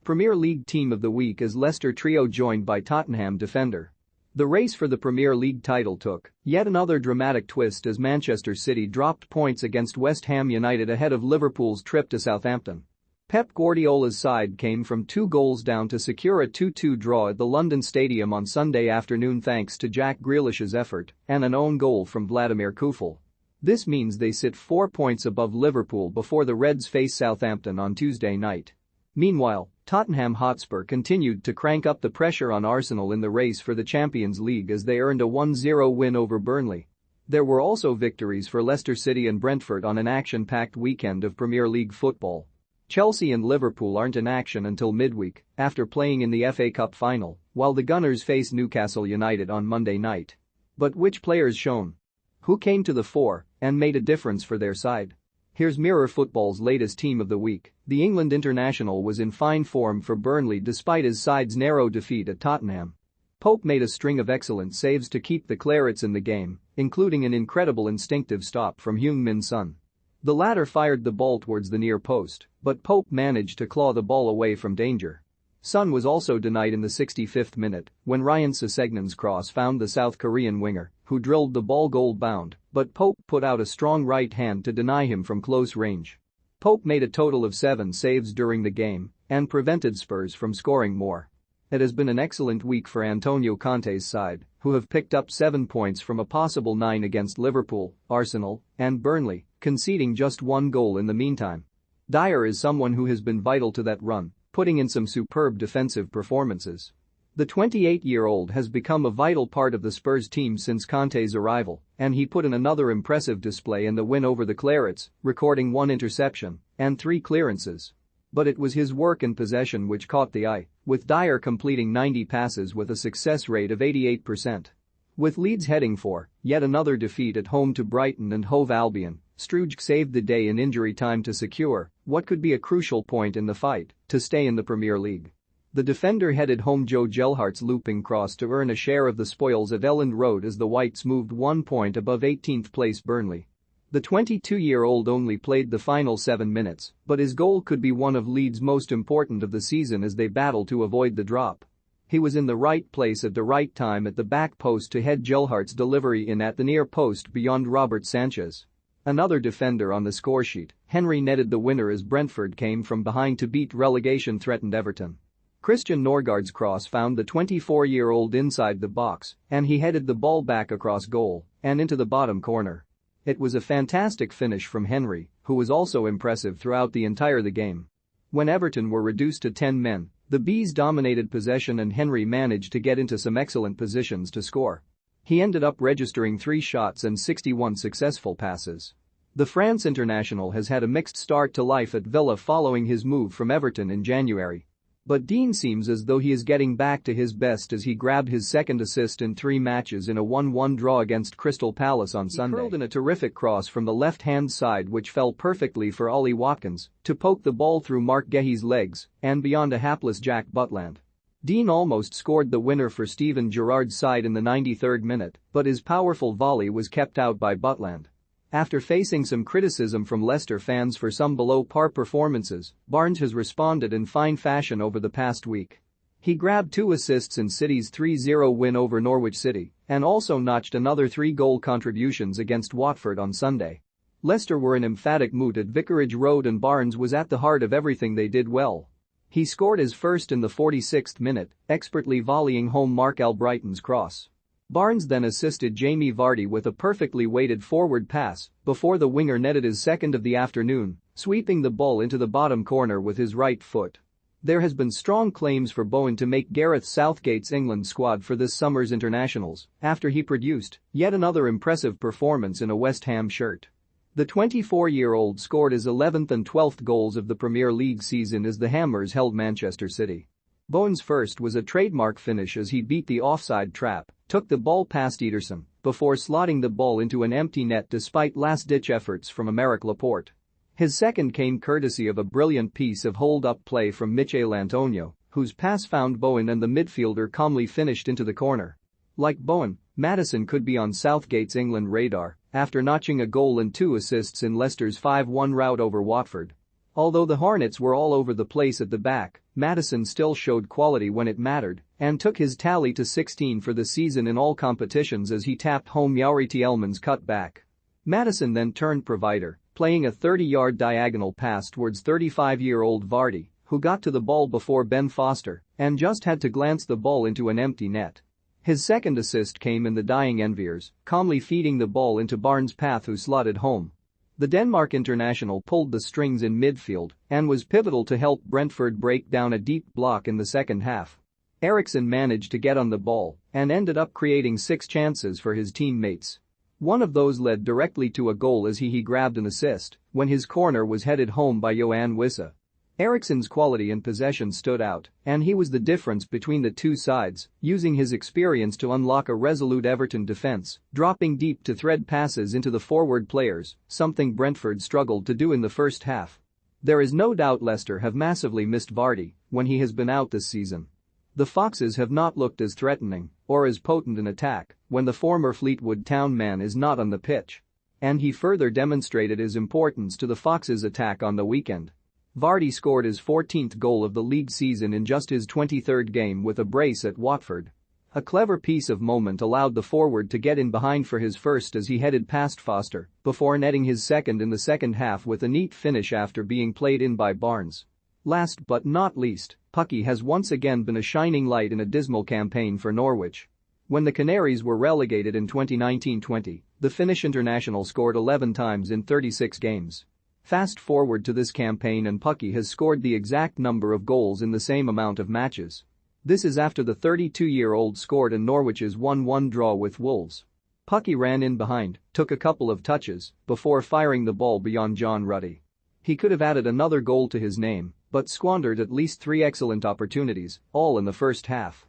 Premier League Team of the Week is Leicester trio joined by Tottenham defender. The race for the Premier League title took yet another dramatic twist as Manchester City dropped points against West Ham United ahead of Liverpool's trip to Southampton. Pep Guardiola's side came from 2 goals down to secure a 2-2 draw at the London Stadium on Sunday afternoon thanks to Jack Grealish's effort and an own goal from Vladimir Kufel. This means they sit 4 points above Liverpool before the Reds face Southampton on Tuesday night. Meanwhile, Tottenham Hotspur continued to crank up the pressure on Arsenal in the race for the Champions League as they earned a 1-0 win over Burnley. There were also victories for Leicester City and Brentford on an action-packed weekend of Premier League football. Chelsea and Liverpool aren't in action until midweek after playing in the FA Cup final, while the Gunners face Newcastle United on Monday night. But which players shone? Who came to the fore and made a difference for their side? Here's Mirror Football's latest team of the week. The England international was in fine form for Burnley despite his side's narrow defeat at Tottenham. Pope made a string of excellent saves to keep the Clarets in the game, including an incredible instinctive stop from Heung-min Son. The latter fired the ball towards the near post, but Pope managed to claw the ball away from danger. Son was also denied in the 65th minute when Ryan Sessegnon's cross found the South Korean winger, who drilled the ball goal-bound, but Pope put out a strong right hand to deny him from close range. Pope made a total of 7 saves during the game and prevented Spurs from scoring more. It has been an excellent week for Antonio Conte's side, who have picked up 7 points from a possible 9 against Liverpool, Arsenal, and Burnley, conceding just 1 goal in the meantime. Dyer is someone who has been vital to that run, putting in some superb defensive performances. The 28-year-old has become a vital part of the Spurs team since Conte's arrival, and he put in another impressive display in the win over the Clarets, recording 1 interception and 3 clearances. But it was his work in possession which caught the eye, with Dyer completing 90 passes with a success rate of 88%. With Leeds heading for yet another defeat at home to Brighton and Hove Albion, Struijk saved the day in injury time to secure what could be a crucial point in the fight to stay in the Premier League. The defender headed home Joe Gelhart's looping cross to earn a share of the spoils at Elland Road as the Whites moved 1 point above 18th place Burnley. The 22-year-old only played the final 7 minutes, but his goal could be one of Leeds' most important of the season as they battle to avoid the drop. He was in the right place at the right time at the back post to head Gelhart's delivery in at the near post beyond Robert Sanchez. Another defender on the scoresheet, Henry netted the winner as Brentford came from behind to beat relegation-threatened Everton. Christian Norgaard's cross found the 24-year-old inside the box, and he headed the ball back across goal and into the bottom corner. It was a fantastic finish from Henry, who was also impressive throughout the entire game. When Everton were reduced to 10 men, the Bees dominated possession and Henry managed to get into some excellent positions to score. He ended up registering 3 shots and 61 successful passes. The France international has had a mixed start to life at Villa following his move from Everton in January. But Dean seems as though he is getting back to his best as he grabbed his 2nd assist in 3 matches in a 1-1 draw against Crystal Palace on Sunday. He curled in a terrific cross from the left-hand side which fell perfectly for Ollie Watkins to poke the ball through Mark Guehi's legs and beyond a hapless Jack Butland. Dean almost scored the winner for Steven Gerrard's side in the 93rd minute, but his powerful volley was kept out by Butland. After facing some criticism from Leicester fans for some below-par performances, Barnes has responded in fine fashion over the past week. He grabbed 2 assists in City's 3-0 win over Norwich City and also notched another 3 goal contributions against Watford on Sunday. Leicester were in emphatic mood at Vicarage Road and Barnes was at the heart of everything they did well. He scored his first in the 46th minute, expertly volleying home Mark Albrighton's cross. Barnes then assisted Jamie Vardy with a perfectly weighted forward pass before the winger netted his 2nd of the afternoon, sweeping the ball into the bottom corner with his right foot. There has been strong claims for Bowen to make Gareth Southgate's England squad for this summer's internationals after he produced yet another impressive performance in a West Ham shirt. The 24-year-old scored his 11th and 12th goals of the Premier League season as the Hammers held Manchester City. Bowen's first was a trademark finish as he beat the offside trap, took the ball past Ederson before slotting the ball into an empty net despite last-ditch efforts from Aymeric Laporte. His second came courtesy of a brilliant piece of hold-up play from Michail Antonio, whose pass found Bowen and the midfielder calmly finished into the corner. Like Bowen, Maddison could be on Southgate's England radar after notching a goal and 2 assists in Leicester's 5-1 rout over Watford. Although the Hornets were all over the place at the back, Maddison still showed quality when it mattered and took his tally to 16 for the season in all competitions as he tapped home Youri Tielemans' cutback. Maddison then turned provider, playing a 30-yard diagonal pass towards 35-year-old Vardy, who got to the ball before Ben Foster and just had to glance the ball into an empty net. His second assist came in the dying Enviers, calmly feeding the ball into Barnes' path, who slotted home. The Denmark international pulled the strings in midfield and was pivotal to help Brentford break down a deep block in the second half. Eriksen managed to get on the ball and ended up creating 6 chances for his teammates. One of those led directly to a goal as he grabbed an assist when his corner was headed home by Yoane Wissa. Eriksen's quality and possession stood out, and he was the difference between the two sides, using his experience to unlock a resolute Everton defense, dropping deep to thread passes into the forward players, something Brentford struggled to do in the first half. There is no doubt Leicester have massively missed Vardy when he has been out this season. The Foxes have not looked as threatening or as potent in attack when the former Fleetwood Town man is not on the pitch. And he further demonstrated his importance to the Foxes' attack on the weekend. Vardy scored his 14th goal of the league season in just his 23rd game with a brace at Watford. A clever piece of moment allowed the forward to get in behind for his first as he headed past Foster before netting his second in the second half with a neat finish after being played in by Barnes. Last but not least, Pucky has once again been a shining light in a dismal campaign for Norwich. When the Canaries were relegated in 2019-20, the Finnish international scored 11 times in 36 games. Fast forward to this campaign and Pucky has scored the exact number of goals in the same amount of matches. This is after the 32-year-old scored in Norwich's 1-1 draw with Wolves. Pucky ran in behind, took a couple of touches before firing the ball beyond John Ruddy. He could have added another goal to his name, but squandered at least 3 excellent opportunities, all in the first half.